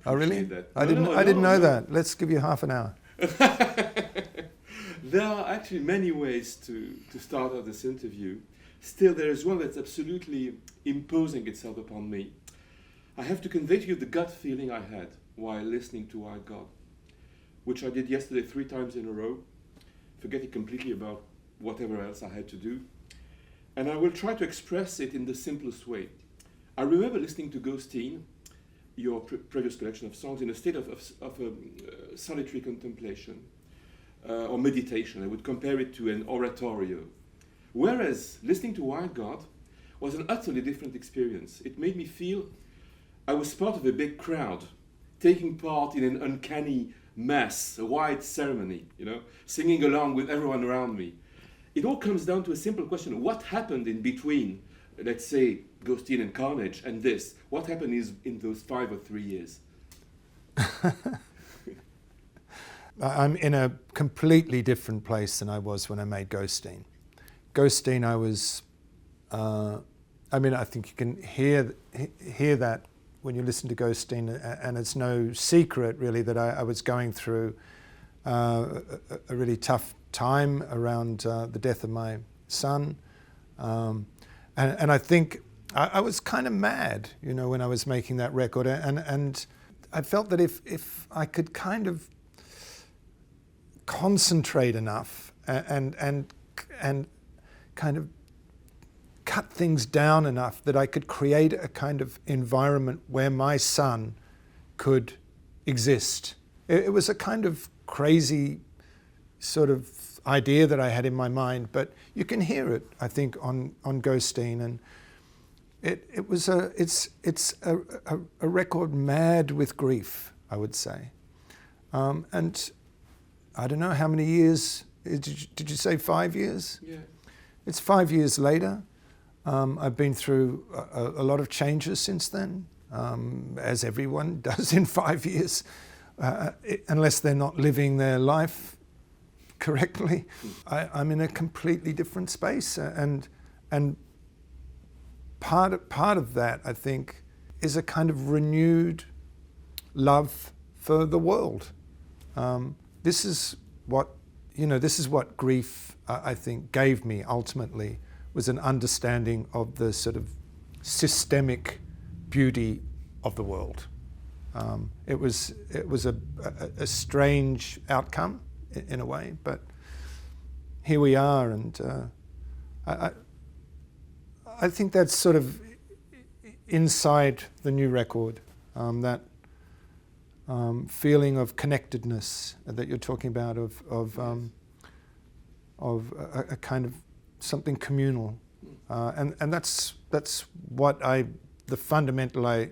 Oh, really? that. I didn't know that. Let's give you half an hour. There are actually many ways to start out this interview. Still, there is one that's absolutely imposing itself upon me. I have to convey to you the gut feeling I had while listening to Wild God, which I did yesterday 3 times in a row, forgetting completely about whatever else I had to do. And I will try to express it in the simplest way. I remember listening to Ghosteen, your previous collection of songs, in a state of solitary contemplation or meditation. I would compare it to an oratorio. Whereas listening to Wild God was an utterly different experience. It made me feel I was part of a big crowd, taking part in an uncanny mass, a wide ceremony, singing along with everyone around me. It all comes down to a simple question. What happened in between, let's say, Ghosteen and Carnage and this? What happened in those 5 or 3 years? I'm in a completely different place than I was when I made Ghosteen. Ghosteen, I was, I think you can hear that when you listen to Ghosteen, and it's no secret really that I was going through a really tough time around the death of my son. And I think I was kind of mad, when I was making that record. And I felt that if I could kind of concentrate enough and kind of cut things down enough that I could create a kind of environment where my son could exist. It was a kind of crazy sort of idea that I had in my mind, but you can hear it, I think, on Ghosteen, and it's a record mad with grief, I would say, and I don't know how many years. Did you say 5 years? Yeah. It's 5 years later. I've been through a lot of changes since then, as everyone does in 5 years, unless they're not living their life correctly. I'm in a completely different space, and part of that, I think, is a kind of renewed love for the world. This is what grief, I think, gave me ultimately, was an understanding of the sort of systemic beauty of the world. It was a strange outcome in a way, but here we are, and I think that's sort of inside the new record, that feeling of connectedness that you're talking about, of a kind of something communal, and that's what the fundamental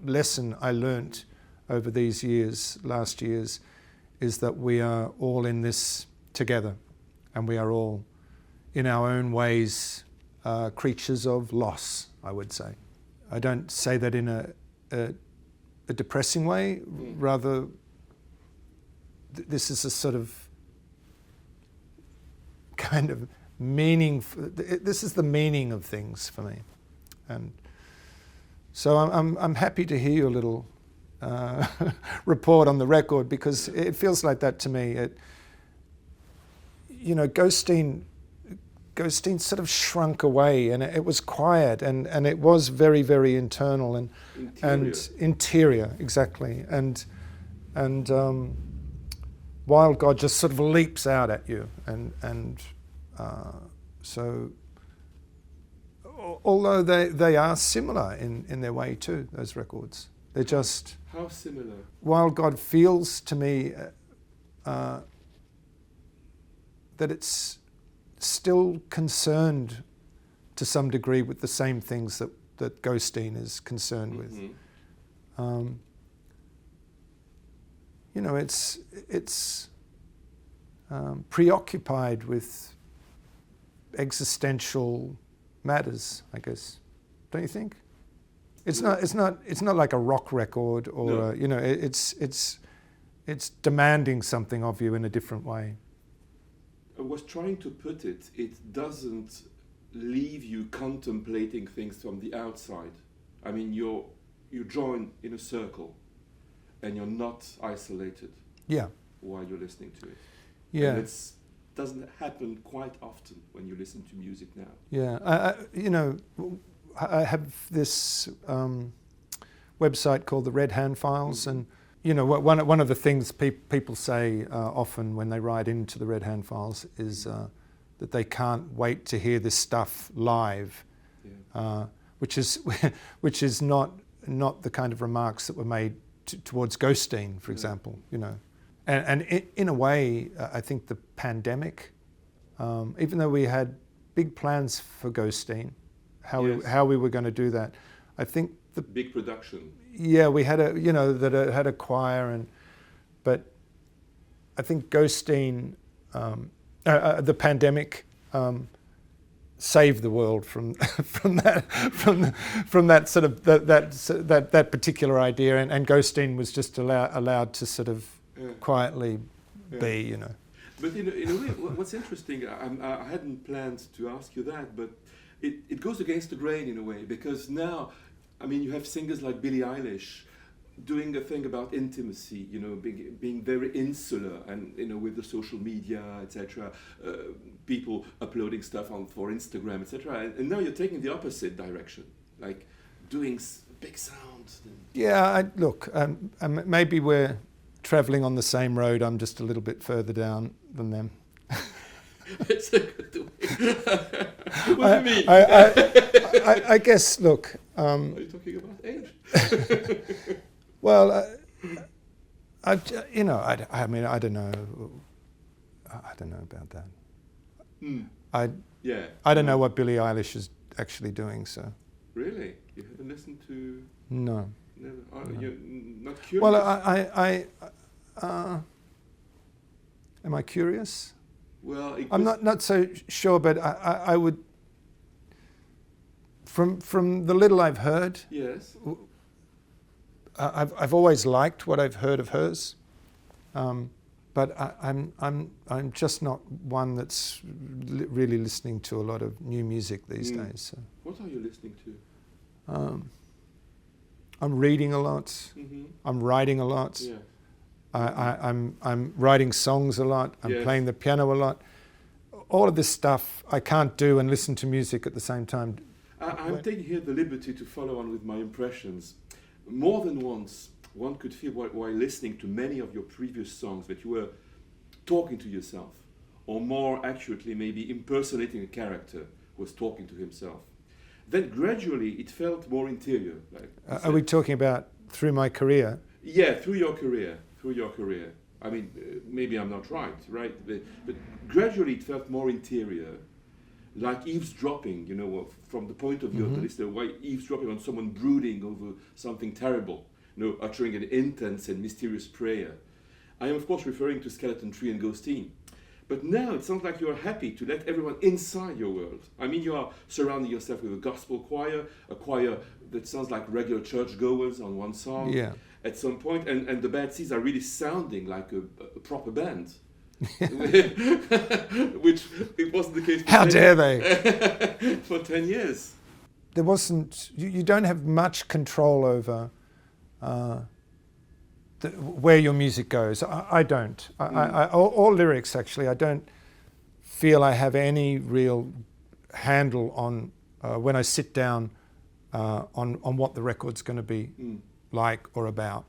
lesson I learnt over these last years, is that we are all in this together, and we are all, in our own ways, creatures of loss, I would say. I don't say that in a depressing way, rather this is a sort of kind of meaning, this is the meaning of things for me. And so I'm happy to hear your little report on the record, because it feels like that to me. Ghosteen sort of shrunk away, and it was quiet, and it was very, very internal and interior, exactly. And Wild God just sort of leaps out at you, and so although they are similar in their way too, those records, they're just. How similar? Wild God feels to me that it's still concerned to some degree with the same things that Ghosteen is concerned with. It's preoccupied with existential matters, I guess. Don't you think? It's not like a rock record, or No. it's demanding something of you in a different way. I was trying to put it doesn't leave you contemplating things from the outside. I mean, you join in a circle, and you're not isolated Yeah, while you're listening to it. yeah. And it doesn't happen quite often when you listen to music now. Yeah, I have this website called the Red Hand Files, and one of the things people say often when they write into the Red Hand Files is that they can't wait to hear this stuff live, which is not the kind of remarks that were made towards Ghosteen, for example. And in a way, I think the pandemic, even though we had big plans for Ghosteen, how we were going to do that, I think the big production. Yeah, we had had a choir, but I think Ghosteen, the pandemic, saved the world from that sort of that particular idea, and Ghosteen was just allowed to sort of quietly be, But in a way, what's interesting, I hadn't planned to ask you that, but it goes against the grain in a way, because now, I mean, you have singers like Billie Eilish doing a thing about intimacy, being very insular, and with the social media, etc. People uploading stuff for Instagram, etc. And now you're taking the opposite direction, like doing big sounds. Yeah, look, maybe we're travelling on the same road. I'm just a little bit further down than them. It's a good way. What do you mean? I guess. Look. Are you talking about age? Well, I don't know. I don't know about that. I don't know what Billie Eilish is actually doing. So. Really, you haven't listened to? No. Never. No. You're not curious? Well, am I curious? Well, I'm not so sure, but I would. From the little I've heard, yes, I've always liked what I've heard of hers, but I'm just not one that's really listening to a lot of new music these days. So. What are you listening to? I'm reading a lot. Mm-hmm. I'm writing a lot. Yeah. I'm writing songs a lot. I'm Yes. playing the piano a lot. All of this stuff I can't do and listen to music at the same time. I'm taking here the liberty to follow on with my impressions. More than once, one could feel while listening to many of your previous songs that you were talking to yourself, or more accurately, maybe impersonating a character who was talking to himself. Then gradually it felt more interior. Are we talking about through my career? Yeah, through your career. I mean, maybe I'm not right? But gradually it felt more interior, like eavesdropping, from the point of view of the listener, why eavesdropping on someone brooding over something terrible, uttering an intense and mysterious prayer. I am, of course, referring to Skeleton Tree and Ghosteen. But now it sounds like you're happy to let everyone inside your world. I mean, you are surrounding yourself with a gospel choir, a choir that sounds like regular churchgoers on one song. Yeah. At some point, and the Bad Seeds are really sounding like a proper band. Which it wasn't the case. How dare they? For 10 years. There wasn't. You don't have much control over where your music goes. I don't. All lyrics, actually, I don't feel I have any real handle on when I sit down on what the record's going to be like or about.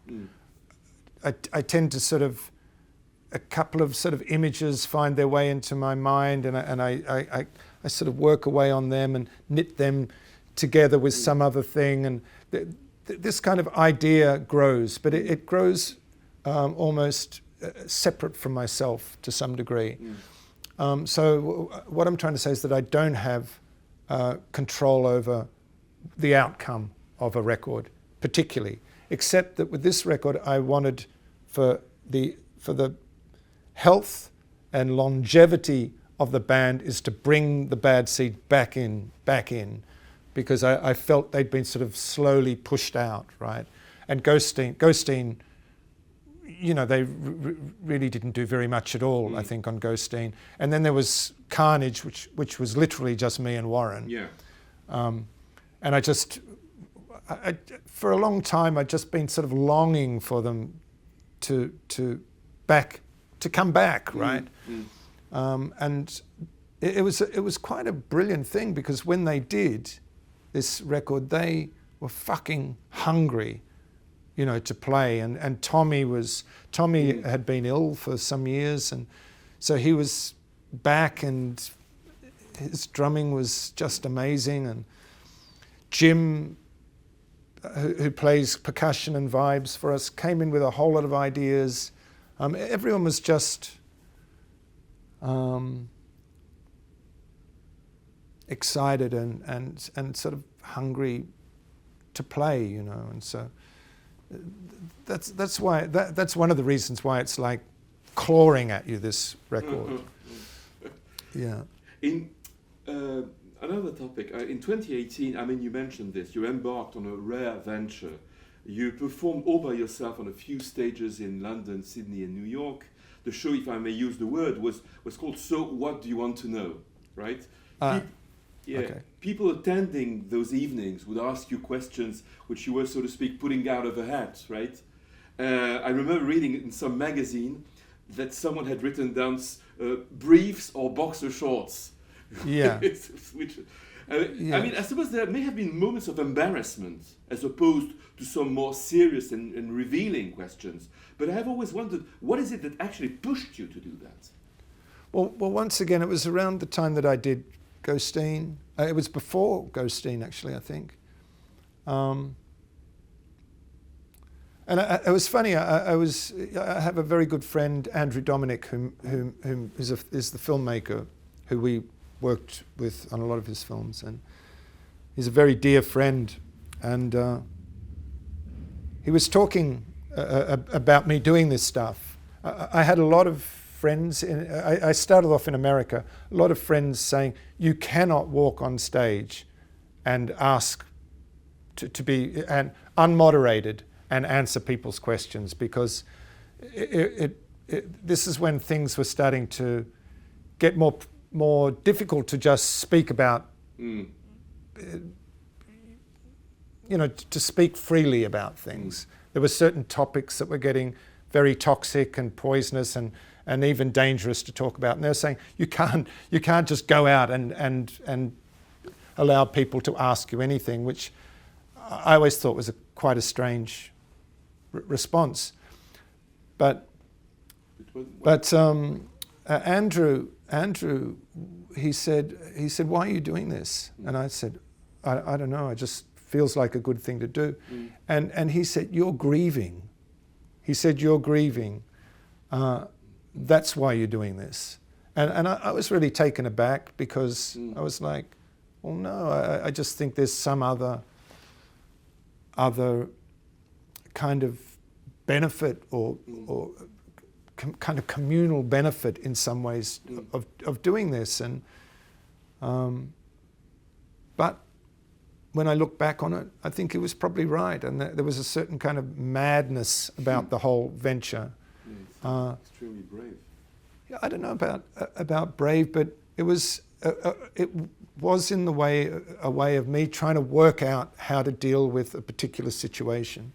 I tend to sort of, a couple of sort of images find their way into my mind, and I sort of work away on them and knit them together with some other thing, and this kind of idea grows, but it grows almost separate from myself to some degree. So what I'm trying to say is that I don't have control over the outcome of a record, particularly, except that with this record I wanted for the health and longevity of the band is to bring the Bad Seed back in, because I felt they'd been sort of slowly pushed out, right? And Ghosteen, they really didn't do very much at all, I think, on Ghosteen. And then there was Carnage, which was literally just me and Warren. Yeah. And for a long time, I'd just been sort of longing for them to come back, right? And it was quite a brilliant thing, because when they did this record, they were fucking hungry, you know, to play. And Tommy had been ill for some years, and so he was back, and his drumming was just amazing. And Jim, who plays percussion and vibes for us, came in with a whole lot of ideas. Everyone was just excited and sort of hungry to play, you know. And so that's why that's one of the reasons why it's like clawing at you, this record. Yeah. In another topic, in 2018, I mean, you mentioned this, you embarked on a rare venture. You performed all by yourself on a few stages in London, Sydney and New York. The show, if I may use the word, was called So What Do You Want to Know, right? Okay. People attending those evenings would ask you questions which you were, so to speak, putting out of a hat, right? I remember reading in some magazine that someone had written down briefs or boxer shorts. Yeah. Which, I mean, I suppose there may have been moments of embarrassment as opposed to some more serious and revealing questions. But I've always wondered, what is it that actually pushed you to do that? Well, once again, it was around the time that I did Ghosteen. It was before Ghosteen, actually, I think. And it was funny. I have a very good friend, Andrew Dominic, whom is the filmmaker, who we worked with on a lot of his films, and he's a very dear friend. And he was talking about me doing this stuff. I had a lot of friends. I started off in America. A lot of friends saying, "You cannot walk on stage and ask to be unmoderated and answer people's questions, because this is when things were starting to get more difficult to just speak about, you know, to speak freely about things. There were certain topics that were getting very toxic and poisonous and even dangerous to talk about. And they were saying, you can't just go out and allow people to ask you anything, which I always thought was quite a strange response. But Andrew, he said, "Why are you doing this?" And I said, I don't know, it just feels like a good thing to do. And he said, "You're grieving." He said, "You're grieving. That's why you're doing this." And I was really taken aback, because I was like, well, no, I just think there's some other kind of benefit or kind of communal benefit in some ways of doing this. And but when I look back on it, I think he was probably right, and there was a certain kind of madness about the whole venture. Extremely brave. Yeah, I don't know about brave, but it was in the way a way of me trying to work out how to deal with a particular situation.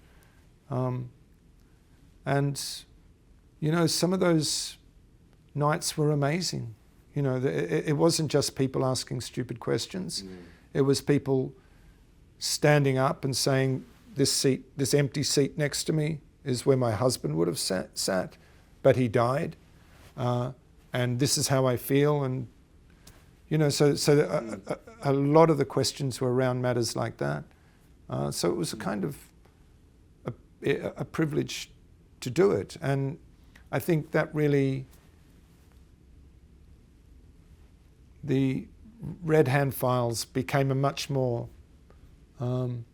And you know, some of those nights were amazing. You know, it wasn't just people asking stupid questions. It was people standing up and saying, this empty seat next to me is where my husband would have sat, but he died. And this is how I feel. And, you know, so a lot of the questions were around matters like that. So it was a kind of a privilege to do it. And I think that really, the Red Hand Files became a much more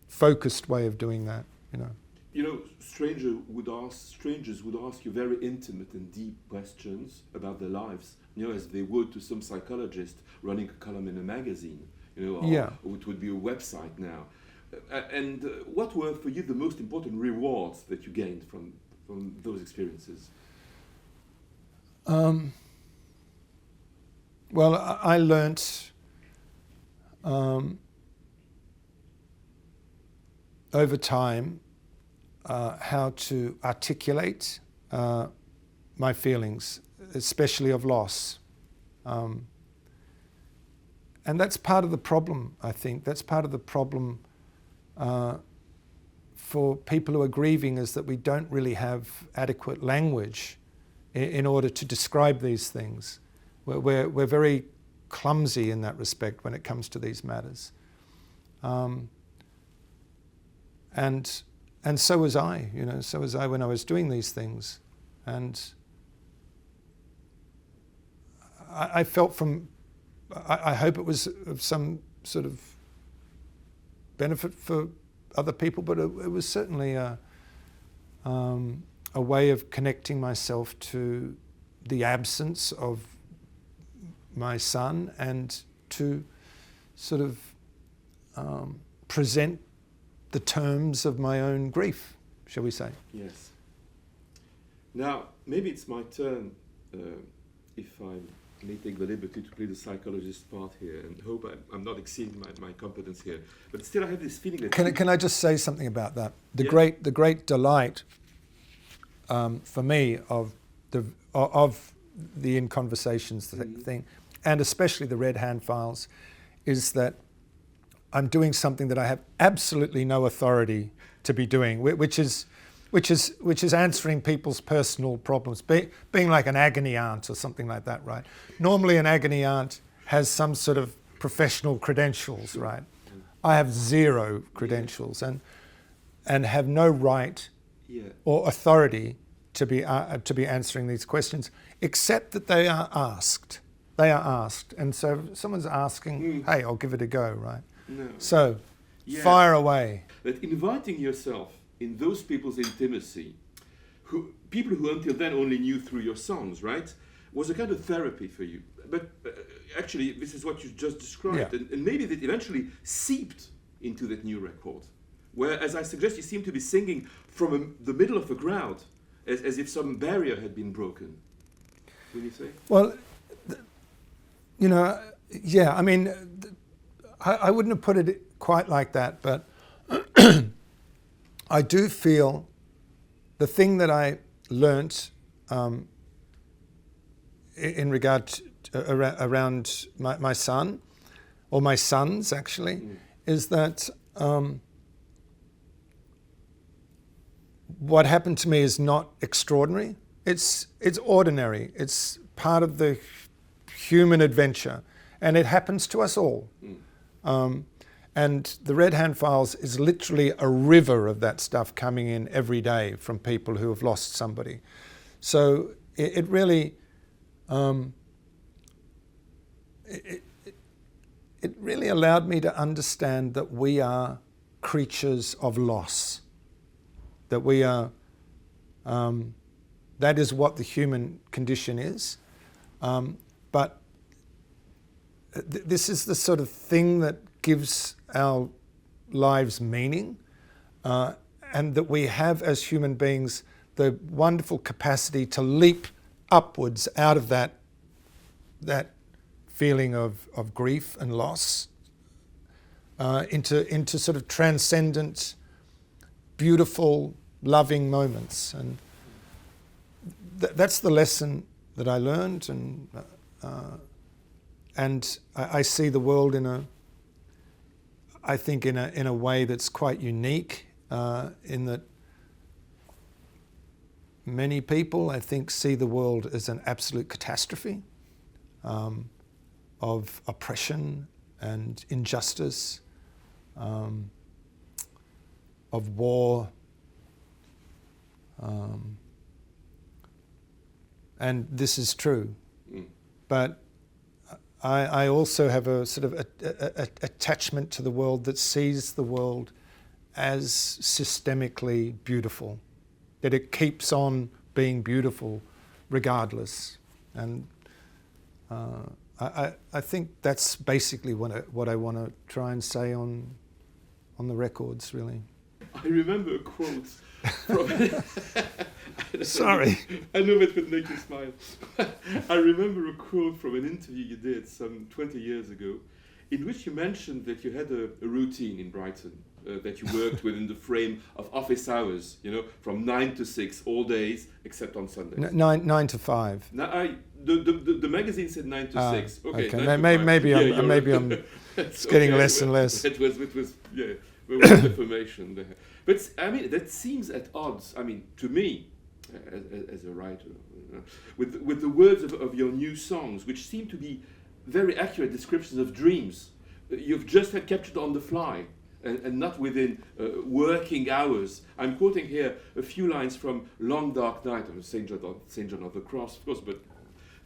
focused way of doing that, you know. You know, strangers would ask you very intimate and deep questions about their lives, you know, as they would to some psychologist running a column in a magazine, you know, or it would be a website now. And what were for you the most important rewards that you gained from those experiences? Well, I learnt over time how to articulate my feelings, especially of loss. And that's part of the problem, I think. That's part of the problem for people who are grieving, is that we don't really have adequate language in order to describe these things. We're very clumsy in that respect when it comes to these matters. And so was I, so was I when I was doing these things. And I felt I hope it was of some sort of benefit for other people, but it was certainly a way of connecting myself to the absence of my son, and to sort of present the terms of my own grief, shall we say. Yes. Now, maybe it's my turn, if I may take the liberty to play the psychologist part here, and hope I'm not exceeding my competence here. But still I have this feeling that... Can I just say something about that? The Yeah. great delight for me of the In Conversations thing, and especially the Red Hand Files, is that I'm doing something that I have absolutely no authority to be doing, which is answering people's personal problems, being like an agony aunt or something like that, right? Normally an agony aunt has some sort of professional credentials, right? I have zero credentials and have no right or authority to be answering these questions, except that they are asked. They are asked, and so if someone's asking, hey, I'll give it a go, right? No. So, fire away. That inviting yourself in those people's intimacy, people who until then only knew through your songs, right, was a kind of therapy for you. But actually, this is what you just described, and maybe that eventually seeped into that new record, where, as I suggest, you seem to be singing from the middle of a crowd, as if some barrier had been broken. Will you say? Well, I mean, I wouldn't have put it quite like that, but I do feel the thing that I learnt in regard to, around my son, or my sons actually, is that what happened to me is not extraordinary. It's ordinary. It's part of the human adventure, and it happens to us all. And the Red Hand Files is literally a river of that stuff coming in every day from people who have lost somebody. So it really, it really allowed me to understand that we are creatures of loss, that we are, that is what the human condition is. But this is the sort of thing that gives our lives meaning, and that we have as human beings the wonderful capacity to leap upwards out of that feeling of grief and loss into sort of transcendent, beautiful, loving moments. And that's the lesson that I learned, and I see the world in a way that's quite unique, in that many people, I think, see the world as an absolute catastrophe of oppression and injustice, of war, and this is true. But I also have a sort of attachment to the world that sees the world as systemically beautiful, that it keeps on being beautiful regardless. And I think that's basically what I want to try and say on the records, really. I remember a quote from... Sorry. I know that would make you smile. I remember a quote from an interview you did some 20 years ago, in which you mentioned that you had a routine in Brighton, that you worked within the frame of office hours, you know, from 9 to 6 all days except on Sundays. 9 to 5. Now, the magazine said 9 to 6. Okay, okay. 9 to 5. Maybe Yeah, I'm it's getting less and less. It was yeah, there was information there. But I mean, that seems at odds. I mean, to me, as a writer, with the words of your new songs, which seem to be very accurate descriptions of dreams you've just had captured on the fly, and not within working hours. I'm quoting here a few lines from Long Dark Night of St. John of the Cross, of course, but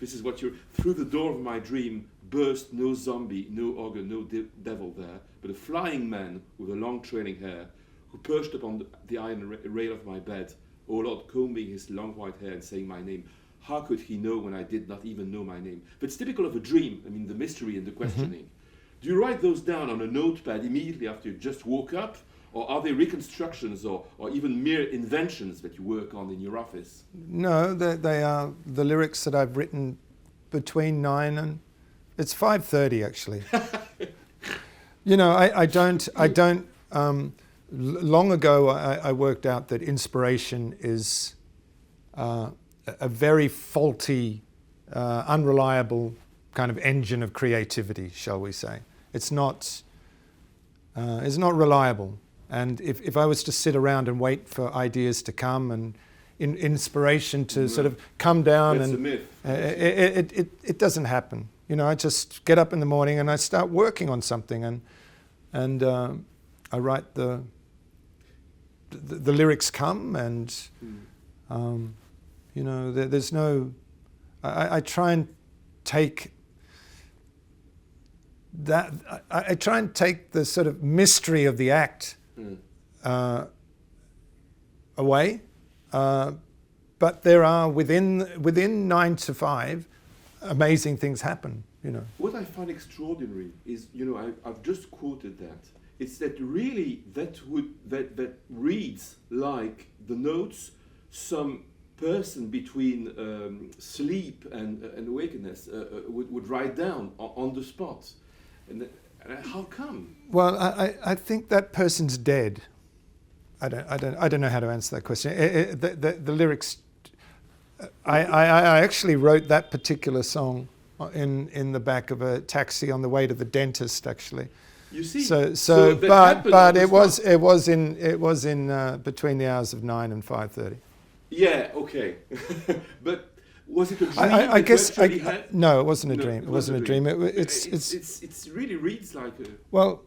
this is what you're... Through the door of my dream burst no zombie, no ogre, no devil there, but a flying man with a long trailing hair, who perched upon the iron rail of my bed, O Lord, combing his long white hair and saying my name. How could he know when I did not even know my name? But it's typical of a dream, I mean, the mystery and the questioning. Do you write those down on a notepad immediately after you just woke up? Or are they reconstructions or even mere inventions that you work on in your office? No, they are the lyrics that I've written between 9 and... It's 5:30 actually. You know, I don't... long ago I worked out that inspiration is a very faulty, unreliable kind of engine of creativity, shall we say. It's not reliable. And if I was to sit around and wait for ideas to come and inspiration to sort of come down, That's and a myth. it doesn't happen. You know, I just get up in the morning and I start working on something, and I write the lyrics come, and you know, there's no... I try and take that... I try and take the sort of mystery of the act away, but there are within 9 to 5 amazing things happen. You know. What I find extraordinary is, you know, I've just quoted that. It's that really that reads like the notes some person between sleep and awakeness would write down on the spot. And how come? Well, I think that person's dead. I don't know how to answer that question. The lyrics. I actually wrote that particular song in the back of a taxi on the way to the dentist, actually. You see. But it was in between the hours of 9 and 5:30. Yeah. Okay. But was it a dream? I guess had? No, it wasn't a No, dream. It wasn't a dream. It's really reads like a... Well,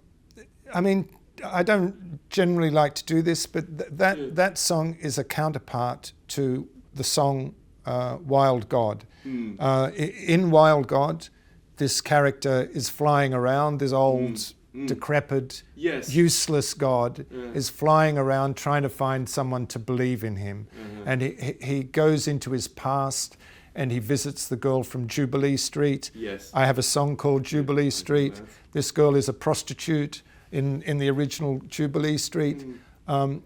I mean, I don't generally like to do this, but that song is a counterpart to the song Wild God. In Wild God, this character is flying around, this old, decrepit, useless God is flying around trying to find someone to believe in him. And he goes into his past and he visits the girl from Jubilee Street. Yes. I have a song called Jubilee Street. This girl is a prostitute in the original Jubilee Street. But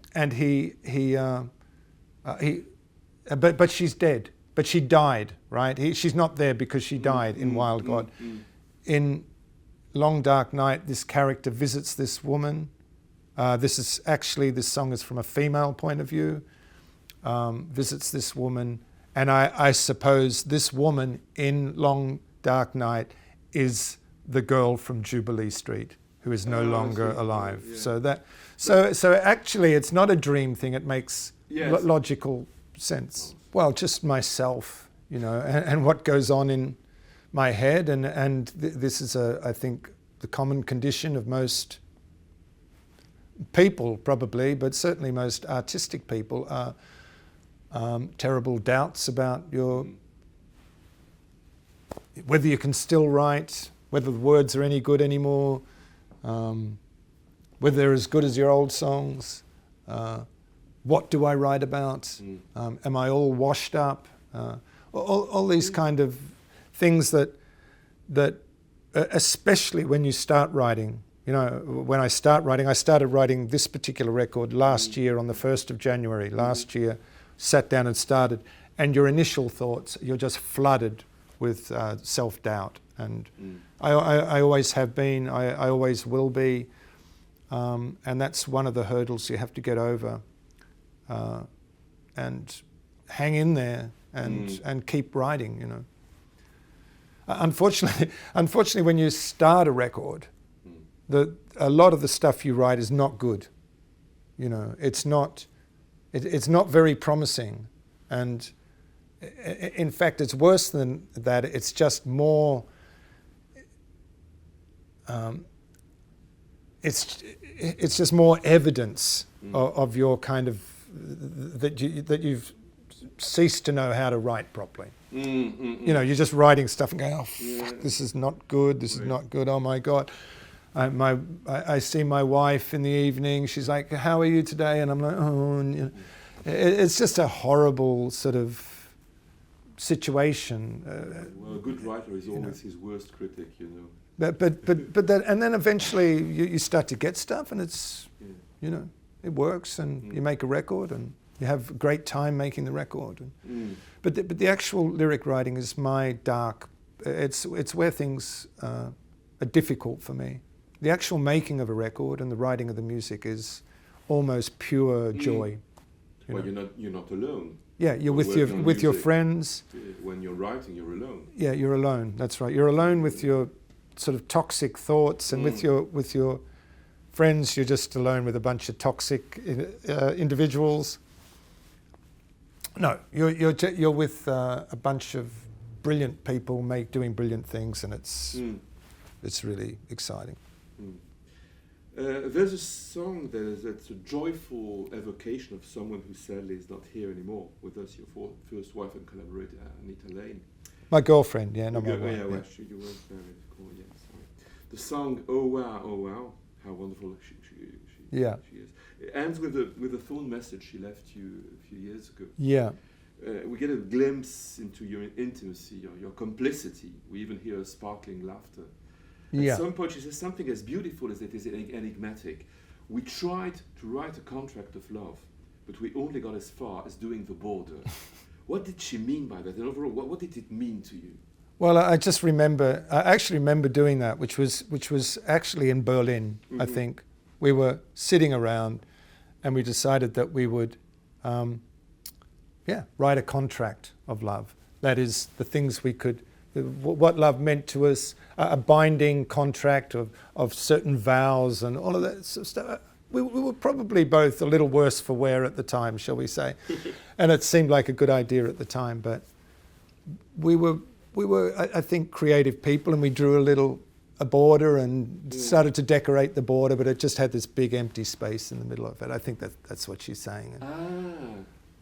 she's dead. But she died, right? She's not there because she died in Wild God. In Long Dark Night, this character visits this woman. This song is from a female point of view. Visits this woman, and I suppose this woman in Long Dark Night is the girl from Jubilee Street who is no longer alive. Yeah. So actually, it's not a dream thing. It makes logical sense. Well, just myself, you know, and what goes on in my head, and this is I think the common condition of most people, probably, but certainly most artistic people, are terrible doubts about whether you can still write, whether the words are any good anymore, whether they're as good as your old songs. What do I write about? Am I all washed up? All these kind of things that especially when you start writing. You know, when I started writing this particular record last year on the 1st of January last year, sat down and started, and your initial thoughts, you're just flooded with self-doubt. And I always have been, I always will be. and that's one of the hurdles you have to get over, and hang in there and keep writing. You know, unfortunately, when you start a record, a lot of the stuff you write is not good. You know, it's not very promising, and in fact, it's worse than that. It's just more. It's just more evidence of your kind of that you've ceased to know how to write properly. You know, you're just writing stuff and going, oh, fuck, this is not good. This is not good. Oh my God. I see my wife in the evening. She's like, "How are you today?" And I'm like, "Oh." And, you know, it's just a horrible sort of situation. Well, a good writer is always his worst critic, you know. But that, and then eventually you start to get stuff, and it's you know, it works, and you make a record, and you have a great time making the record. But the actual lyric writing is my dark. It's where things are difficult for me. The actual making of a record and the writing of the music is almost pure joy. Well, you're not alone. Yeah, you're with your friends. When you're writing, you're alone. Yeah, you're alone. That's right. You're alone with your sort of toxic thoughts, and with your friends, you're just alone with a bunch of toxic individuals. No, you're with a bunch of brilliant people doing brilliant things, and it's really exciting. There's a song that's a joyful evocation of someone who sadly is not here anymore with us, your first wife and collaborator, Anita Lane. My girlfriend, yeah, not my wife. Yeah, well, you weren't married, of course, yeah, sorry. The song, Oh Wow, how wonderful she is. It ends with a phone message she left you a few years ago. Yeah. We get a glimpse into your intimacy, your complicity. We even hear sparkling laughter. At some point she says something as beautiful as it is enigmatic. We tried to write a contract of love, but we only got as far as doing the border. What did she mean by that? And overall, what did it mean to you? Well, I actually remember doing that, which was actually in Berlin, I think. We were sitting around and we decided that we would write a contract of love. That is, the things we could, what love meant to us, a binding contract of certain vows and all of that sort of stuff. We were probably both a little worse for wear at the time, shall we say. And it seemed like a good idea at the time, but we were, I think, creative people, and we drew a border and started to decorate the border, but it just had this big empty space in the middle of it. I think that's what she's saying.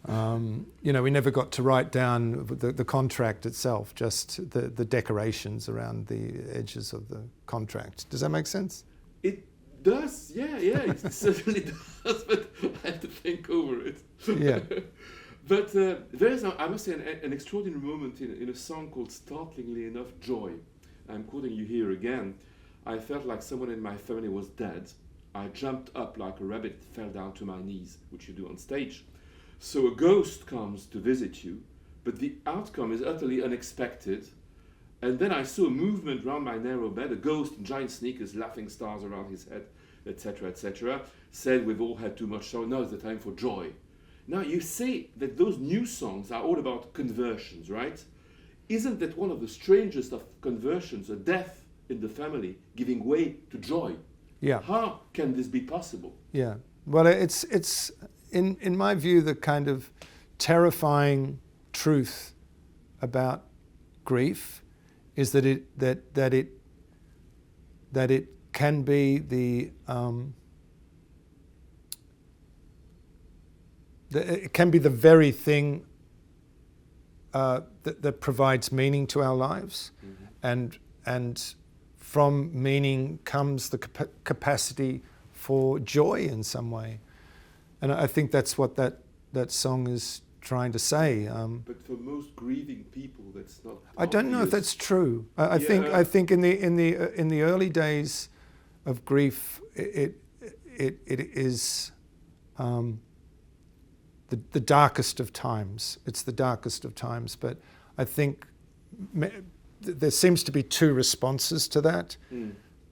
You know, we never got to write down the contract itself, just the decorations around the edges of the contract. Does that make sense? It does, yeah, it certainly does, but I have to think over it. Yeah. But there is, I must say, an extraordinary moment in a song called Startlingly Enough, Joy. I'm quoting you here again. I felt like someone in my family was dead. I jumped up like a rabbit, fell down to my knees, which you do on stage. So a ghost comes to visit you, but the outcome is utterly unexpected. And then I saw a movement round my narrow bed, a ghost in giant sneakers, laughing stars around his head, etc., etc. Said we've all had too much sorrow, now is the time for joy. Now you say that those new songs are all about conversions, right? Isn't that one of the strangest of conversions, a death in the family giving way to joy? Yeah. How can this be possible? Yeah. Well, it's in my view the kind of terrifying truth about grief is that it can be it can be the very thing that provides meaning to our lives, and from meaning comes the capacity for joy in some way, and I think that's what that song is trying to say. But for most grieving people, that's not. I don't know if that's true. I think in the early days of grief, it is the darkest of times. It's the darkest of times. But I think there seems to be two responses to that,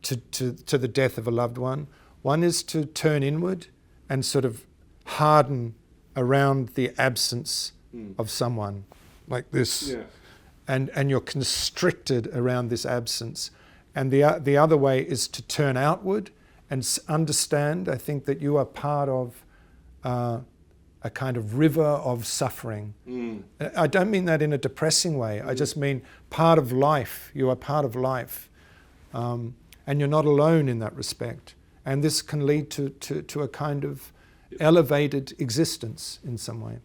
to the death of a loved one. One is to turn inward and sort of harden around the absence of someone, like this. Yeah. And you're constricted around this absence. And the other way is to turn outward and understand, I think, that you are part of a kind of river of suffering. I don't mean that in a depressing way. I just mean part of life. You are part of life. And you're not alone in that respect. And this can lead to a kind of elevated existence in some way.